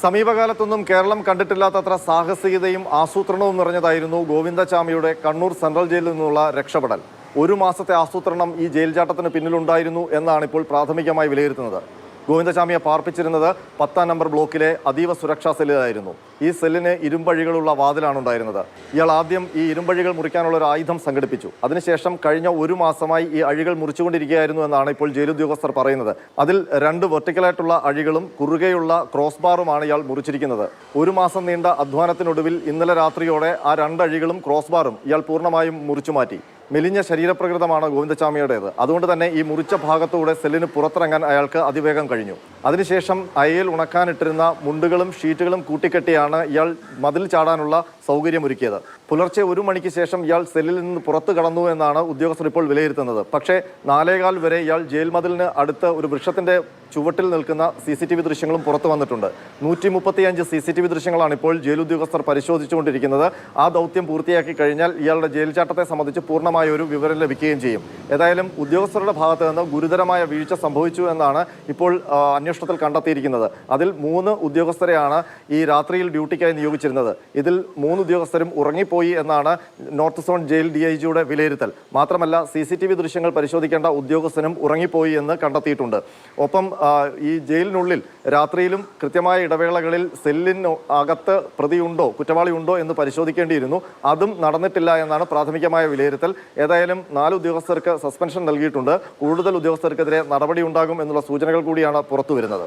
സമീപകാലത്തൊന്നും കേരളം കണ്ടിട്ടില്ലാത്തത്ര സാഹസികതയും ആസൂത്രണവും നിറഞ്ഞതായിരുന്നു ഗോവിന്ദചാമിയുടെ കണ്ണൂർ സെൻട്രൽ ജയിലിൽ നിന്നുള്ള രക്ഷപ്പെടൽ. ഒരു മാസത്തെ ആസൂത്രണം ഈ ജയിൽ ചാട്ടത്തിന് പിന്നിലുണ്ടായിരുന്നു എന്നാണ് ഇപ്പോൾ പ്രാഥമികമായി വിലയിരുത്തുന്നത്. ഗോവിന്ദചാമിയെ പാർപ്പിച്ചിരുന്നത് 10-ാം നമ്പർ ബ്ലോക്കിലെ അതീവ സുരക്ഷാ സെല്ലിലായിരുന്നു. ഈ സെല്ലിന് ഇരുമ്പഴികളുള്ള വാതിലാണ് ഉണ്ടായിരുന്നത്. ഇയാൾ ആദ്യം ഈ ഇരുമ്പഴികൾ മുറിക്കാനുള്ള ഒരു ആയുധം സംഘടിപ്പിച്ചു. അതിനുശേഷം കഴിഞ്ഞ ഒരു മാസമായി ഈ അഴികൾ മുറിച്ചുകൊണ്ടിരിക്കുകയായിരുന്നു എന്നാണ് ഇപ്പോൾ ജയിൽ ഉദ്യോഗസ്ഥർ പറയുന്നത്. അതിൽ 2 വെർട്ടിക്കലായിട്ടുള്ള അഴികളും കുറുകെയുള്ള ക്രോസ് ബാറുമാണ് ഇയാൾ മുറിച്ചിരിക്കുന്നത്. ഒരു മാസം നീണ്ട അധ്വാനത്തിനൊടുവിൽ ഇന്നലെ രാത്രിയോടെ ആ 2 അഴികളും ക്രോസ് ബാറും ഇയാൾ പൂർണ്ണമായും മുറിച്ചു മാറ്റി. മെലിഞ്ഞ ശരീരപ്രകൃതമാണ് ഗോവിന്ദചാമിയുടേത്. അതുകൊണ്ട് തന്നെ ഈ മുറിച്ച ഭാഗത്തൂടെ സെല്ലിന് പുറത്തിറങ്ങാൻ അയാൾക്ക് അതിവേഗം കഴിഞ്ഞു. അതിനുശേഷം അയയിൽ ഉണക്കാനിട്ടിരുന്ന മുണ്ടുകളും ഷീറ്റുകളും കൂട്ടിക്കെട്ടിയാണ് ഇയാൾ മതിൽ ചാടാനുള്ള സൗകര്യമൊരുക്കിയത്. പുലർച്ചെ 1 മണിക്ക് ശേഷം ഇയാൾ സെല്ലിൽ നിന്ന് പുറത്തു കടന്നു എന്നാണ് ഉദ്യോഗസ്ഥർ ഇപ്പോൾ വിലയിരുത്തുന്നത്. പക്ഷേ 4:15 വരെ ഇയാൾ ജയിൽ മതിലിന് അടുത്ത് ഒരു വൃക്ഷത്തിന്റെ ചുവട്ടിൽ നിൽക്കുന്ന CCTV ദൃശ്യങ്ങളും പുറത്തു വന്നിട്ടുണ്ട്. 135 CCTV ദൃശ്യങ്ങളാണ് ഇപ്പോൾ ജയിൽ ഉദ്യോഗസ്ഥർ പരിശോധിച്ചുകൊണ്ടിരിക്കുന്നത്. ആ ദൗത്യം പൂർത്തിയാക്കി കഴിഞ്ഞാൽ ഇയാളുടെ ജയിൽ ചാട്ടത്തെ സംബന്ധിച്ച് പൂർണ്ണമായ ഒരു വിവരം ലഭിക്കുകയും ചെയ്യും. ഏതായാലും ഉദ്യോഗസ്ഥരുടെ ഭാഗത്ത് നിന്ന് ഗുരുതരമായ വീഴ്ച സംഭവിച്ചു എന്നാണ് ഇപ്പോൾ അന്വേഷണത്തിൽ കണ്ടെത്തിയിരിക്കുന്നത്. അതിൽ 3 ഉദ്യോഗസ്ഥരെയാണ് ഈ രാത്രിയിൽ ഡ്യൂട്ടിക്കായി നിയോഗിച്ചിരുന്നത്. ഇതിൽ 3 ഉദ്യോഗസ്ഥരും ഉറങ്ങിപ്പോയി എന്നാണ് നോർത്ത് സോൺ ജയിൽ DIGയുടെ വിലയിരുത്തൽ. മാത്രമല്ല CCTV ദൃശ്യങ്ങൾ പരിശോധിക്കേണ്ട ഉദ്യോഗസ്ഥനും ഉറങ്ങിപ്പോയി എന്ന് കണ്ടെത്തിയിട്ടുണ്ട്. ഒപ്പം ഈ ജയിലിനുള്ളിൽ രാത്രിയിലും കൃത്യമായ ഇടവേളകളിൽ സെല്ലിന് അകത്ത് പ്രതിയുണ്ടോ കുറ്റവാളി ഉണ്ടോ എന്ന് പരിശോധിക്കേണ്ടിയിരുന്നു. അതും നടന്നിട്ടില്ല എന്നാണ് പ്രാഥമികമായ വിലയിരുത്തൽ. ഏതായാലും 4 ഉദ്യോഗസ്ഥർക്ക് സസ്പെൻഷൻ നൽകിയിട്ടുണ്ട്. കൂടുതൽ ഉദ്യോഗസ്ഥർക്കെതിരെ നടപടി ഉണ്ടാകും എന്നുള്ള സൂചനകൾ കൂടിയാണ് പുറത്തു വരുന്നത്.